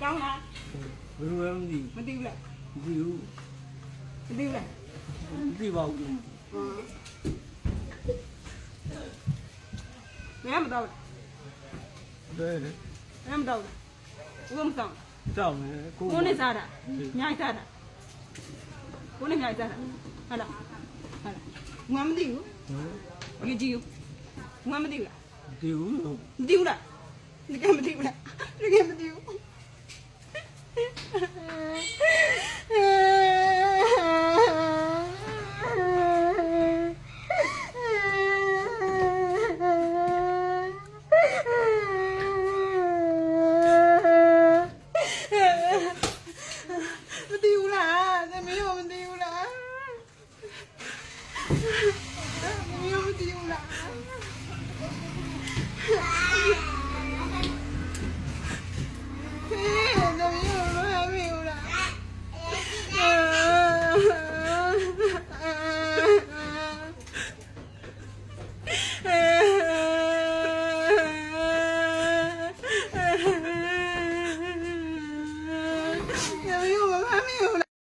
ကောင်းလား ဘယ်လိုလဲမသိ မသိဘူးလား ဘူး မသိဘူးလား မသိပါဘူး မင်းမတော့ 对的 မင်းမတော့ဘူးမဆောင် 照呢 ကိုနဲ့စားတာမြိုက်စားတာကိုနဲ့မြိုက်စားတာဟုတ်လားဟုတ်လားငါမသိဘူးယူကြည့်ငါမသိဘူးလား 丢了 မသိဘူးလားဒီကမသိဘူးလားဒီကမသိဘူး